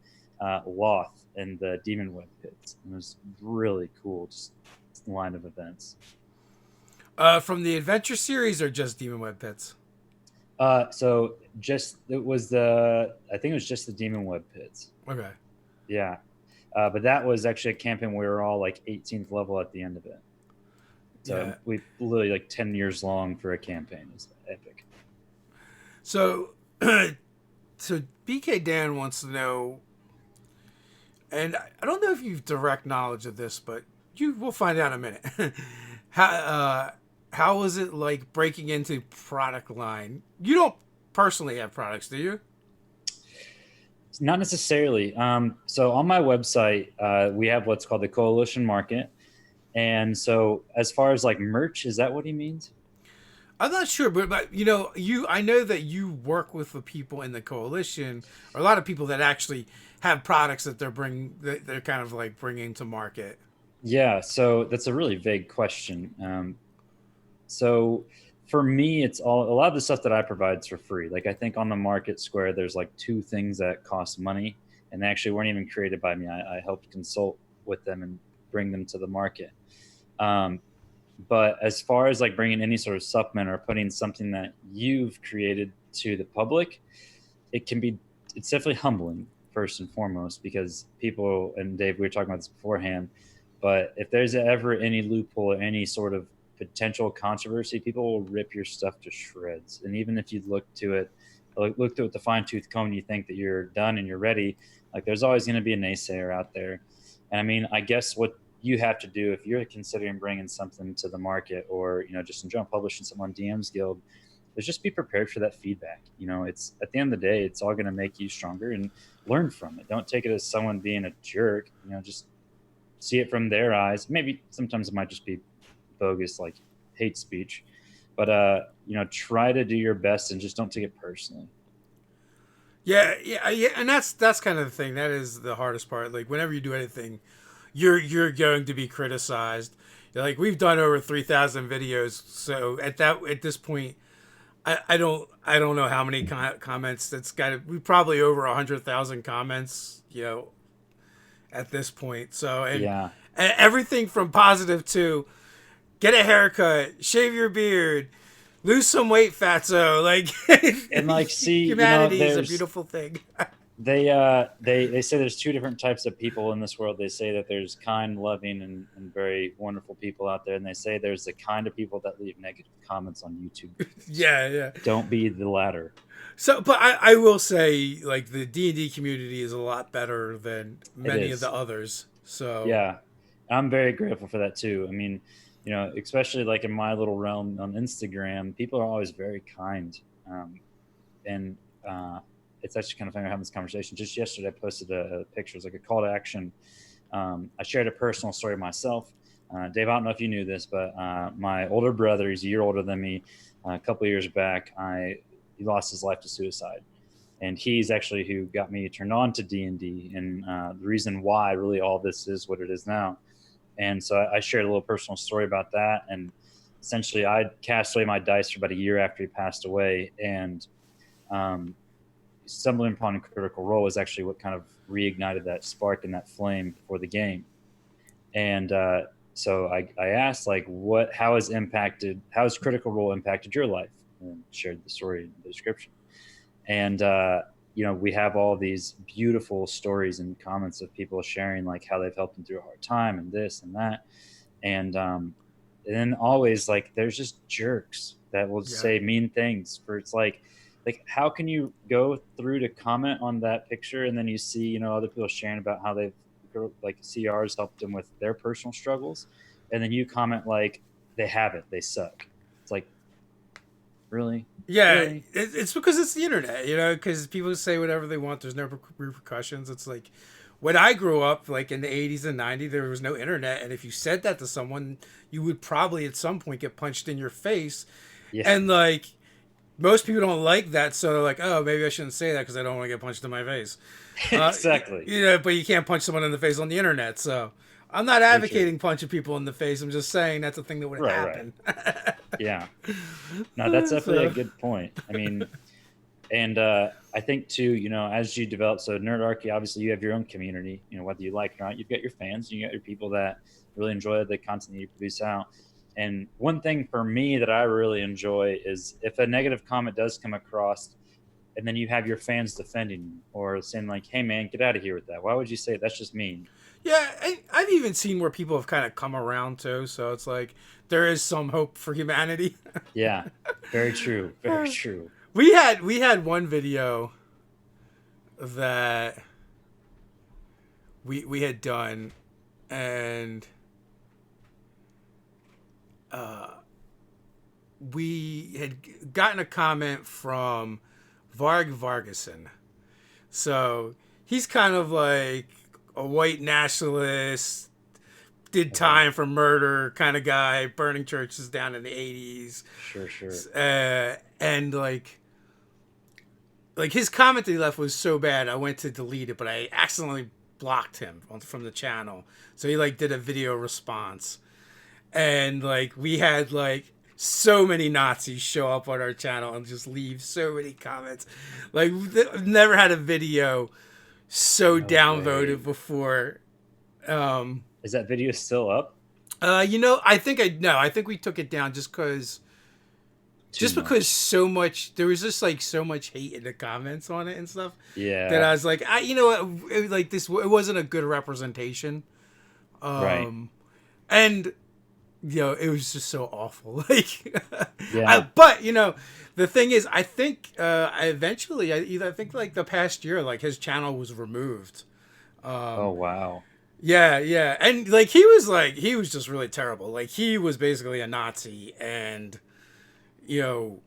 Loth in the Demon Web pits. It was really cool, just line of events. From the adventure series or just Demon Web Pits? So just it was the I think it was just the Demon Web pits. Okay. Yeah, but that was actually a campaign where we were all like 18th level at the end of it. So Yeah. we literally like 10 years long for a campaign. It's epic. So, so BK Dan wants to know, and I don't know if you've direct knowledge of this, but we'll find out in a minute. How was it like breaking into product line? You don't personally have products, do you? Not necessarily. So on my website, we have what's called the Coalition Market. And so as far as like merch, is that what he means? I'm not sure, but I know that you work with the people in the coalition, or a lot of people that actually have products that they're kind of like bringing to market. Yeah, so that's a really vague question. So for me, it's all a lot of the stuff that I provide is for free. Like I think on the market square, there's like 2 things that cost money, and they actually weren't even created by me. I helped consult with them and bring them to the market. Um, but as far as like bringing any sort of supplement or putting something that you've created to the public, it can be it's definitely humbling first and foremost because people and Dave, we were talking about this beforehand, but if there's ever any loophole or any sort of potential controversy, people will rip your stuff to shreds. And even if you look to it with a fine tooth comb and you think that you're done and you're ready, like there's always going to be a naysayer out there. And I mean, I guess what you have to do if you're considering bringing something to the market or just enjoying publishing something on DM's Guild is just be prepared for that feedback. It's at the end of the day, it's all going to make you stronger and learn from it. Don't take it as someone being a jerk. Just see it from their eyes. Maybe sometimes it might just be bogus, like hate speech, but try to do your best and just don't take it personally. Yeah, and that's kind of the thing. That is the hardest part. Like whenever you do anything, you're going to be criticized. Like we've done over 3,000 videos, so at this point, I don't know how many comments. That's got we probably over 100,000 comments. At this point. So Yeah. and everything from positive to get a haircut, shave your beard, lose some weight, fatso. Like And like, see, humanity is a beautiful thing. they say there's two different types of people in this world. They say that there's kind, loving, and very wonderful people out there, and they say there's the kind of people that leave negative comments on YouTube. Yeah. Don't be the latter. So, but I will say, like the D&D community is a lot better than many of the others. So yeah, I'm very grateful for that too. I mean, especially like in my little realm on Instagram, people are always very kind, and it's actually kind of funny we're having this conversation. Just yesterday, I posted a picture. It's like a call to action. I shared a personal story myself. Dave, I don't know if you knew this, but my older brother, he's a year older than me. A couple of years back, he lost his life to suicide, and he's actually who got me turned on to D&D, and the reason why really all this is what it is now. And so I shared a little personal story about that, and essentially I cast away my dice for about a year after he passed away, and stumbling upon Critical Role is actually what kind of reignited that spark and that flame for the game. And so I asked, like, how has Critical Role impacted your life? And shared the story in the description. And we have all these beautiful stories and comments of people sharing like how they've helped them through a hard time and this and that. And then always like there's just jerks that will say mean things. It's like how can you go through to comment on that picture and then you see other people sharing about how they've like CRs helped them with their personal struggles, and then you comment like they suck. It's like, really? Yeah, really? it's because it's the internet, because people say whatever they want. There's no repercussions. It's like when I grew up, like in the 80s and 90s, there was no internet. And if you said that to someone, you would probably at some point get punched in your face. Yeah. And like most people don't like that. So they're like, oh, maybe I shouldn't say that because I don't want to get punched in my face. Exactly. But you can't punch someone in the face on the internet. So I'm not advocating punching people in the face. I'm just saying that's a thing that would happen. Right. Yeah. No, that's definitely a good point. I mean, and I think too, as you develop, so Nerdarchy, obviously you have your own community, whether you like it or not, you've got your fans, you got your people that really enjoy the content that you produce out. And one thing for me that I really enjoy is if a negative comment does come across and then you have your fans defending you or saying like, hey man, get out of here with that. Why would you say it? That's just mean? Yeah, I've even seen where people have kind of come around too. So it's like there is some hope for humanity. Yeah, very true. Very true. We had one video that we had done, and we had gotten a comment from Vargason. So he's kind of like a white nationalist, did time for murder kind of guy, burning churches down in the 80s. Sure. And like his comment that he left was so bad, I went to delete it, but I accidentally blocked him from the channel. So he like did a video response. And like we had like so many Nazis show up on our channel and just leave so many comments. Like we've never had a video so downvoted before. Is that video still up? I think we took it down just because so much, there was just like so much hate in the comments on it and stuff. Yeah. That I was like, it wasn't a good representation. Right. And it was just so awful. Like, yeah. But the thing is, I think eventually, I think like the past year, like his channel was removed. Oh wow. Yeah, and like he was just really terrible. Like he was basically a Nazi, and and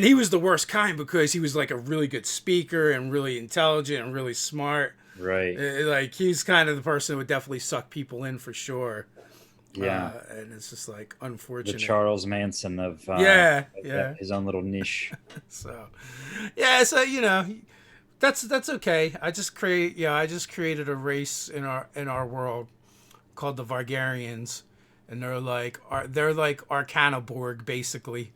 he was the worst kind because he was like a really good speaker and really intelligent and really smart. Right. Like he's kind of the person who would definitely suck people in for sure. Yeah. And it's just like unfortunate. The Charles Manson of yeah. his own little niche. So That's okay. I just created a race in our world called the Vargarians, and they're like Arcanaborg basically.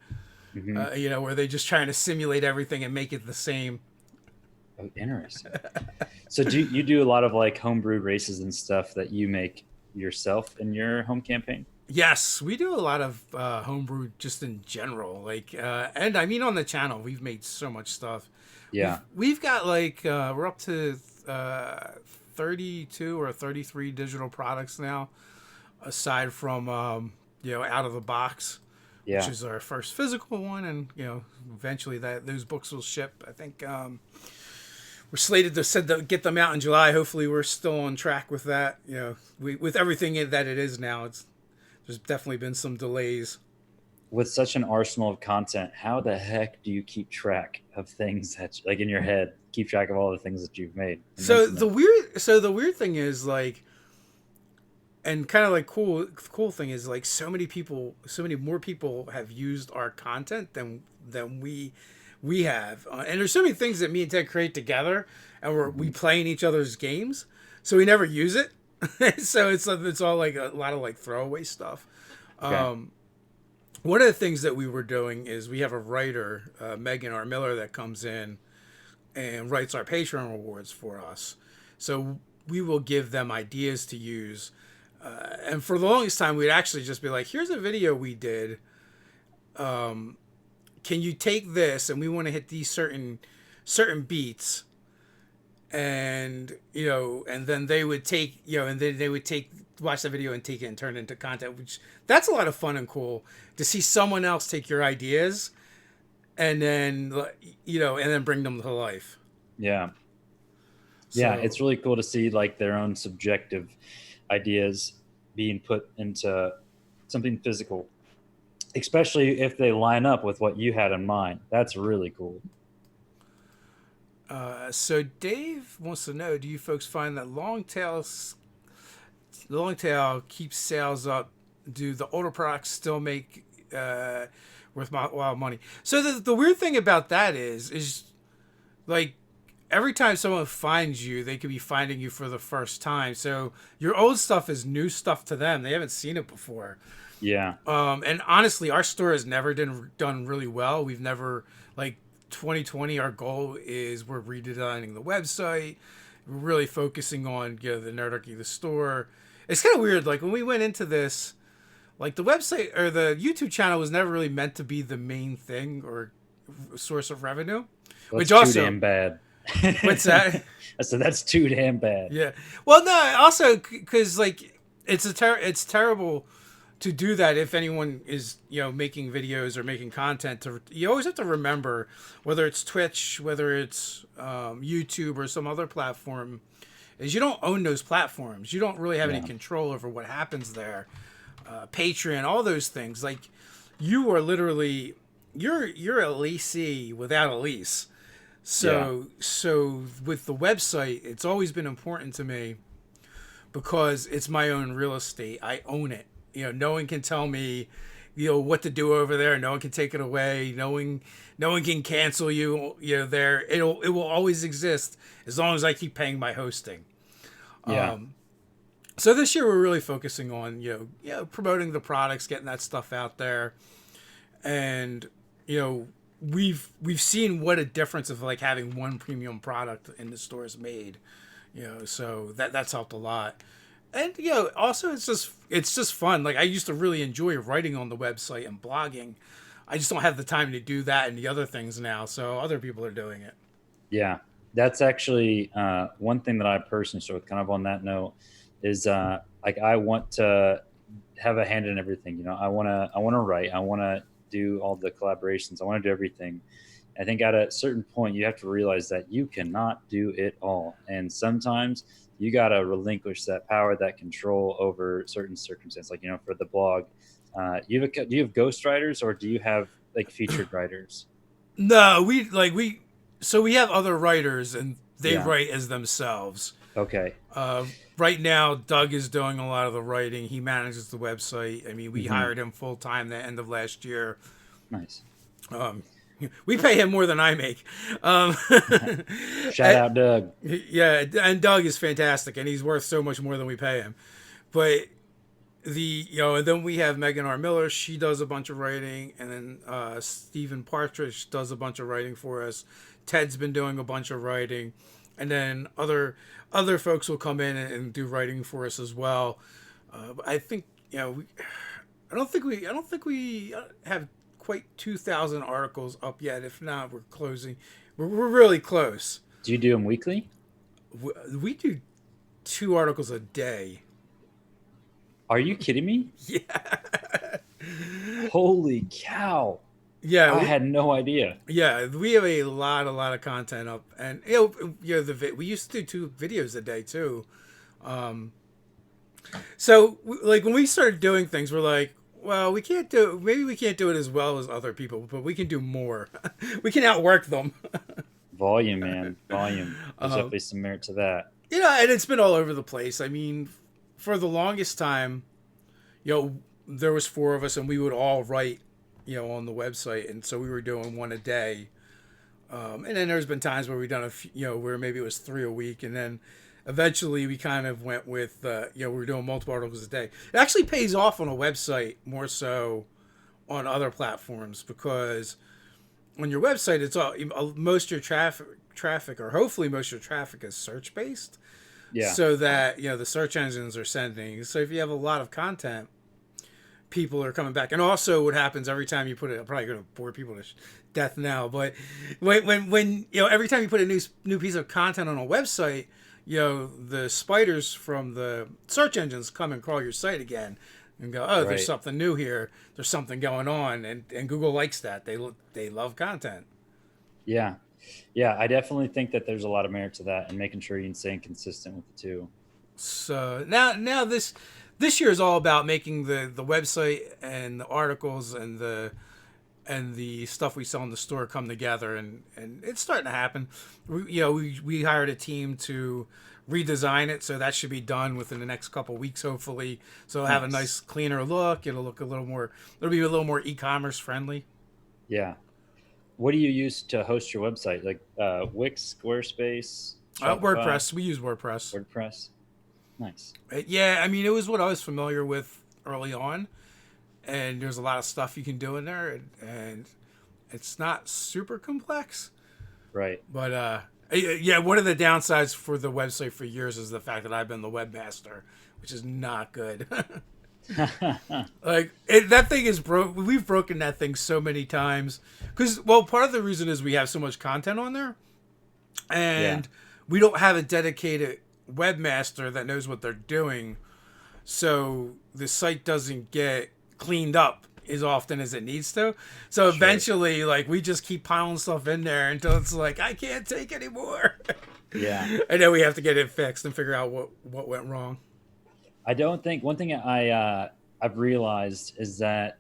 Hmm. Where they're just trying to simulate everything and make it the same. Oh, interesting. So do you do a lot of like homebrew races and stuff that you make yourself in your home campaign? Yes, we do a lot of homebrew just in general. And I mean on the channel, we've made so much stuff. Yeah. We've got we're up to 32 or 33 digital products now, aside from out of the box, which Yeah. is our first physical one, and eventually that those books will ship. I think we're slated to get them out in July. Hopefully, we're still on track with that. With everything that it is now, there's definitely been some delays. With such an arsenal of content, how the heck do you keep track of things that, like in your head, keep track of all the things that you've made and implement? The weird thing is and kind of cool thing is so many more people have used our content than we have, and there's so many things that me and Ted create together, and we play in each other's games, so we never use it. So it's all like a lot of like throwaway stuff. Okay. One of the things that we were doing is we have a writer, Megan R. Miller, that comes in and writes our Patreon rewards for us. So we will give them ideas to use. And for the longest time, we'd actually just be like, here's a video we did. Can you take this? And we want to hit these certain beats. And, and then they would take, and then they would watch the video and take it and turn it into content, which that's a lot of fun and cool to see someone else take your ideas and then, and then bring them to life. Yeah. So, Yeah. It's really cool to see like their own subjective ideas being put into something physical, especially if they line up with what you had in mind. That's really cool. so Dave wants to know: do you folks find that the long tail keeps sales up? Do the older products still make worthwhile money? So the weird thing about that is like every time someone finds you, they could be finding you for the first time. So your old stuff is new stuff to them. They haven't seen it before. Yeah. And honestly, our store has never done really well. We've never 2020. Our goal is we're redesigning the website. We're really focusing on the Nerdarchy, the store. It's kind of weird. Like when we went into this, like the website or the YouTube channel was never really meant to be the main thing or source of revenue. That's Which also, too damn bad. what's that? So that's too damn bad. Yeah. Well, no. Also, because it's terrible to do that if anyone is making videos or making content. You always have to remember whether it's Twitch, whether it's YouTube or some other platform, is you don't own those platforms. You don't really have any control over what happens there. Patreon, all those things. Like you are literally you're a leasee without a lease. So with the website, it's always been important to me because it's my own real estate. I own it. No one can tell me, what to do over there. No one can take it away. No one can cancel you. There. It will always exist as long as I keep paying my hosting. Yeah. So this year we're really focusing on promoting the products, getting that stuff out there, and we've seen what a difference of having one premium product in the stores made. So that's helped a lot. And also it's just fun. Like I used to really enjoy writing on the website and blogging. I just don't have the time to do that and the other things now. So other people are doing it. Yeah, that's actually one thing that I personally struggle with. Kind of on that note, is I want to have a hand in everything. I want to write. I want to do all the collaborations. I want to do everything. I think at a certain point you have to realize that you cannot do it all, and sometimes you got to relinquish that power, that control over certain circumstances. Like for the blog, do you have ghostwriters or do you have featured writers? No, we have other writers and they write as themselves. Okay. Right now, Doug is doing a lot of the writing. He manages the website. I mean, we hired him full time the end of last year. Nice. We pay him more than I make. Um, Shout out Doug. yeah, and Doug is fantastic, and he's worth so much more than we pay him. But and then we have Megan R. Miller. She does a bunch of writing, and then Stephen Partridge does a bunch of writing for us. Ted's been doing a bunch of writing, and then other folks will come in and do writing for us as well. But I think I don't think we have quite 2,000 articles up yet. If not, we're closing. We're really close. Do you do them weekly? We do 2 articles a day. Are you kidding me? Yeah. Holy cow. Yeah, I had no idea. Yeah, we have a lot of content up, and we used to do 2 videos a day too. So like when we started doing things, we're like, well, maybe we can't do it as well as other people, but we can do more. We can outwork them. Volume, man, volume. There's definitely some merit to that. And it's been all over the place. I mean, for the longest time, there was 4 of us, and we would all write, on the website, and so we were doing 1 a day. And then there's been times where we've done where maybe it was 3 a week, and then eventually we kind of went with, we're doing multiple articles a day. It actually pays off on a website more so on other platforms, because on your website, it's all most of your traffic, or hopefully most of your traffic, is search based. Yeah. So that the search engines are sending. So if you have a lot of content, people are coming back. And also, what happens every time you put it, I'm probably going to bore people to death now, but when every time you put a new piece of content on a website, the spiders from the search engines come and crawl your site again and go, oh, there's something new here. There's something going on, and Google likes that. They love content. Yeah. Yeah, I definitely think that there's a lot of merit to that, and making sure you're staying consistent with the 2. So now this year is all about making the website and the articles and the stuff we sell in the store come together, and it's starting to happen. We hired a team to redesign it, so that should be done within the next couple of weeks, hopefully. So it'll have a nice, cleaner look. It'll look it'll be a little more e-commerce friendly. Yeah. What do you use to host your website? Like Wix, Squarespace, WordPress. We use WordPress. WordPress. Nice. Yeah, I mean, it was what I was familiar with early on, and there's a lot of stuff you can do in there, and it's not super complex. Right. But one of the downsides for the website for years is the fact that I've been the webmaster, which is not good. That thing is broke. We've broken that thing so many times because, part of the reason is we have so much content on there, and we don't have a dedicated webmaster that knows what they're doing, so the site doesn't get cleaned up as often as it needs to. So eventually, we just keep piling stuff in there until it's like, I can't take anymore. Yeah. And then we have to get it fixed and figure out what went wrong. I don't think one thing I've realized is that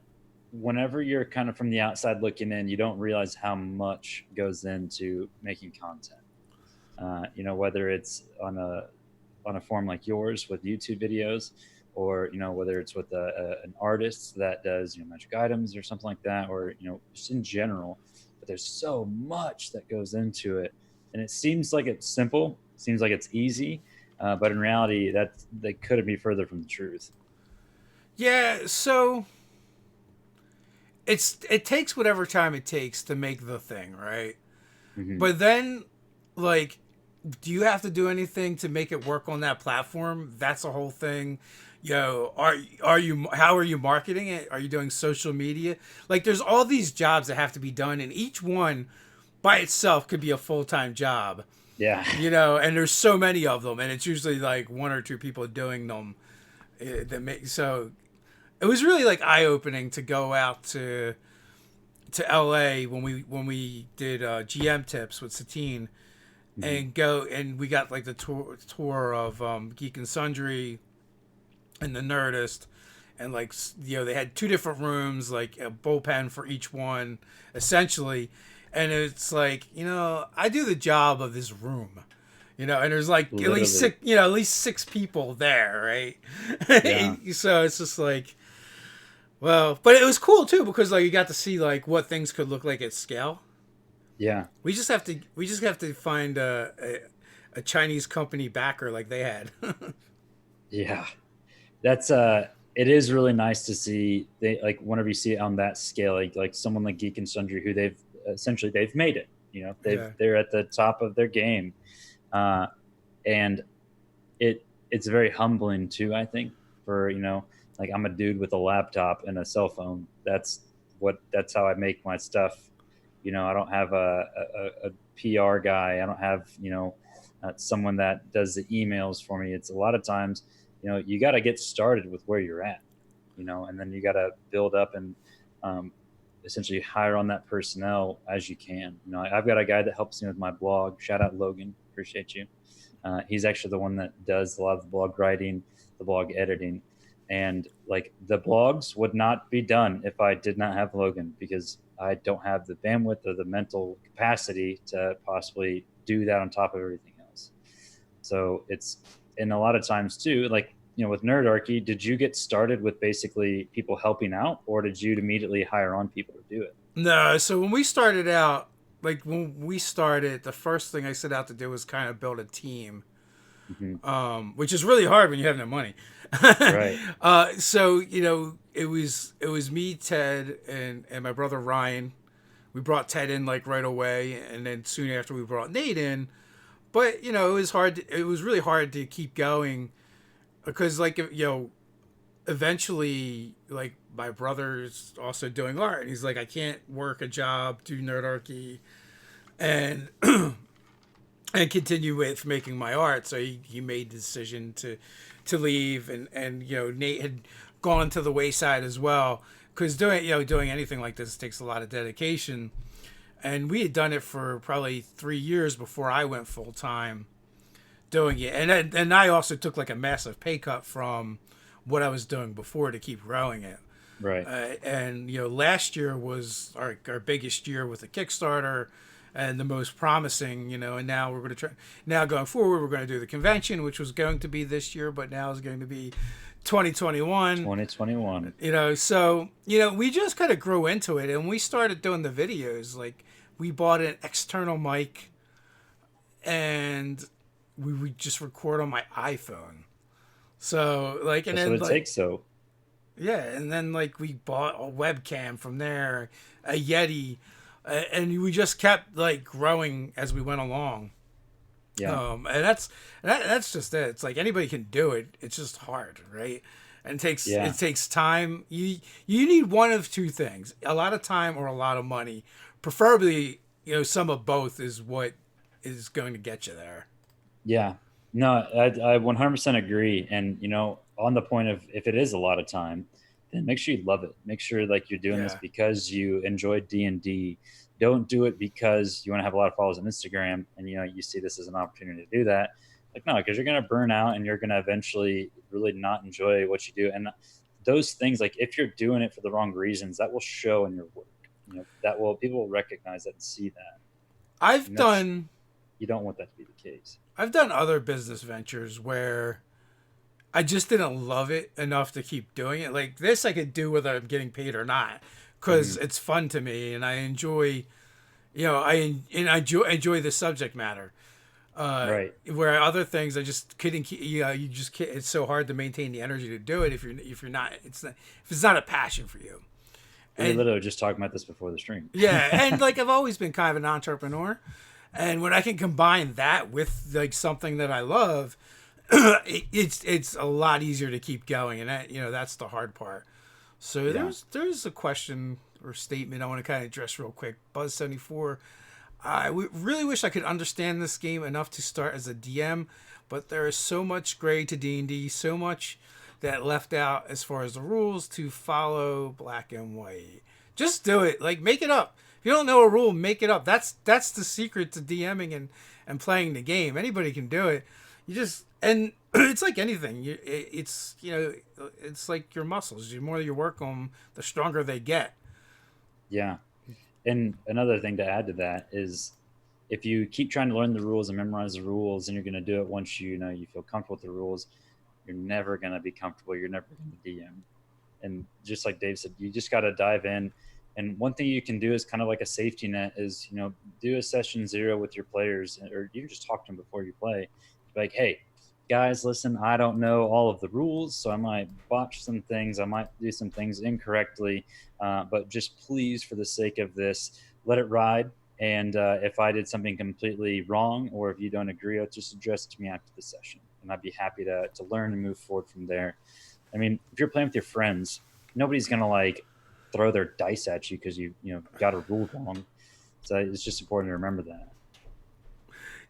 whenever you're kind of from the outside looking in, you don't realize how much goes into making content. Whether it's on a form like yours with YouTube videos, or whether it's with an artist that does magic items or something like that, or just in general. But there's so much that goes into it, and it seems like it's simple, seems like it's easy. But in reality, they couldn't be further from the truth. Yeah, so it takes whatever time it takes to make the thing, right? Mm-hmm. But then, do you have to do anything to make it work on that platform? That's a whole thing. How are you marketing it? Are you doing social media? There's all these jobs that have to be done, and each one by itself could be a full-time job. Yeah. And there's so many of them, and it's usually 1 or 2 people doing them. So it was really eye-opening to go out to LA when we did GM tips with Satine, mm-hmm. and we got the tour of Geek and Sundry and the Nerdist, and they had 2 different rooms, a bullpen for each one, essentially. And it's I do the job of this room, and there's Literally. at least 6 people there, right? Yeah. So it's just but it was cool too, because you got to see what things could look like at scale. Yeah. We just have to find a Chinese company backer like they had. Yeah. That's it is really nice to see they like whenever you see it on that scale, like someone like Geek and Sundry who they've essentially they've made it. You know, Yeah. they're at the top of their game. Uh and it's very humbling too, I think, for like I'm a dude with a laptop and a cell phone. That's how I make my stuff. I don't have a PR guy. I don't have someone that does the emails for me. It's a lot of times you got to get started with where you're at, and then you got to build up and um, essentially hire on that personnel as you can. I've got a guy that helps me with my blog. Shout out Logan, appreciate you. He's actually the one that does a lot of the blog writing, the blog editing, and like the blogs would not be done if I did not have Logan, because I don't have the bandwidth or the mental capacity to possibly do that on top of everything else. So it's, and a lot of times too, like, with Nerdarchy, did you get started with basically people helping out, or did you immediately hire on people to do it? No, so when we started out, the first thing I set out to do was kind of build a team, Mm-hmm. which is really hard when you have no money. Right. So it was me, Ted, and my brother Ryan. We brought Ted in like right away, and then soon after we brought Nate in. But it was hard. It was really hard to keep going because eventually, like, my brother's also doing art, and he's like, I can't work a job, do Nerdarchy, and and continue with making my art. So he made the decision to leave, and Nate had gone to the wayside as well, because doing anything like this takes a lot of dedication, and we had done it for probably 3 years before I went full time doing it, and I also took like a massive pay cut from what I was doing before to keep growing it. Right. And last year was our biggest year with the Kickstarter, and the most promising. And now we're going to try. Now going forward, we're going to do the convention, which was going to be this year, but now is going to be 2021. 2021. So we just kind of grew into it, and we started doing the videos. Like, we bought an external mic, and we would just record on my iPhone. So like, and That's then what it takes. So yeah, and then like we bought a webcam from there, a Yeti, and we just kept like growing as we went along. yeah. And that's just it. It's like anybody can do it. It's just hard, right? And Yeah. it takes time. You need one of two things: a lot of time or a lot of money. Preferably, some of both is what is going to get you there. Yeah. No, I 100% agree. And, on the point of if it is a lot of time, then make sure you love it. Make sure like you're doing this Yeah. because you enjoy D&D. Don't do it because you want to have a lot of followers on Instagram and, you see this as an opportunity to do that. Like, no, because you're going to burn out and you're going to eventually really not enjoy what you do. And those things, like if you're doing it for the wrong reasons, that will show in your work. People will recognize that and see that. I've And done you don't want that to be the case. I've done other business ventures where I just didn't love it enough to keep doing it. Like this, I could do whether I'm getting paid or not, because Mm-hmm. it's fun to me and I enjoy, enjoy the subject matter. Right. Where other things I just couldn't keep. You just can't, it's so hard to maintain the energy to do it if you're not if it's not a passion for you. We And literally were just talking about this before the stream. yeah, and like I've always been kind of an entrepreneur, and when I can combine that with like something that I love, it's a lot easier to keep going, and that's the hard part. So Yeah. there's a question or statement I want to kind of address real quick. Buzz74, really wish I could understand this game enough to start as a DM, but there is so much gray to D&D, so much that left out as far as the rules to follow black and white. Just do it. Like, make it up. If you don't know a rule, make it up. That's the secret to DMing and playing the game. Anybody can do it. You just, and it's like anything. It's like your muscles. The more you work them, the stronger they get. Yeah. And another thing to add to that is if you keep trying to learn the rules and memorize the rules and you're going to do it once you feel comfortable with the rules, you're never going to be comfortable. You're never going to DM. And just like Dave said, you just got to dive in. And one thing you can do is kind of like a safety net is, do a session 0 with your players, or you can just talk to them before you play. Be like, hey, guys, listen, I don't know all of the rules, so I might botch some things. I might do some things incorrectly, but just please, for the sake of this, let it ride. And if I did something completely wrong, or if you don't agree, just address it to me after the session, and I'd be happy to learn and move forward from there. I mean, if you're playing with your friends, nobody's gonna like throw their dice at you because you got a rule wrong. So it's just important to remember that.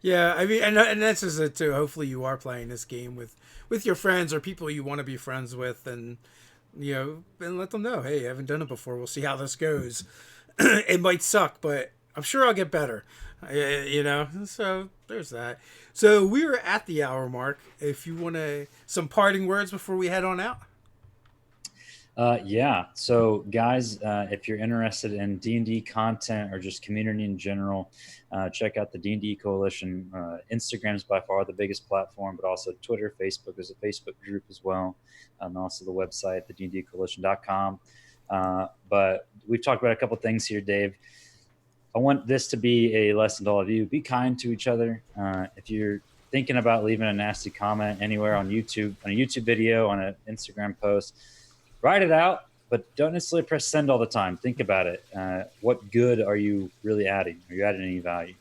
Yeah, I mean, and that's just it too. Hopefully, you are playing this game with your friends or people you want to be friends with, and and let them know, hey, I haven't done it before. We'll see how this goes. It might suck, but I'm sure I'll get better. So there's that. So we're at the hour mark. If you want some parting words before we head on out. Yeah. So, guys, if you're interested in D&D content or just community in general, check out the D&D Coalition. Instagram is by far the biggest platform, but also Twitter, Facebook. There's a Facebook group as well, and also the website, the dndcoalition.com. But we've talked about a couple things here, Dave. I want this to be a lesson to all of you. Be kind to each other. If you're thinking about leaving a nasty comment anywhere on YouTube, on a YouTube video, on an Instagram post, write it out, but don't necessarily press send all the time. Think about it. What good are you really adding? Are you adding any value?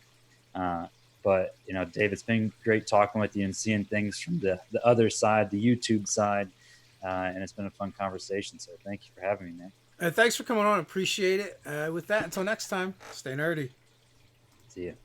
But, Dave, it's been great talking with you and seeing things from the other side, the YouTube side. And it's been a fun conversation. So thank you for having me, man. Thanks for coming on. Appreciate it. With that, until next time, stay nerdy. See you.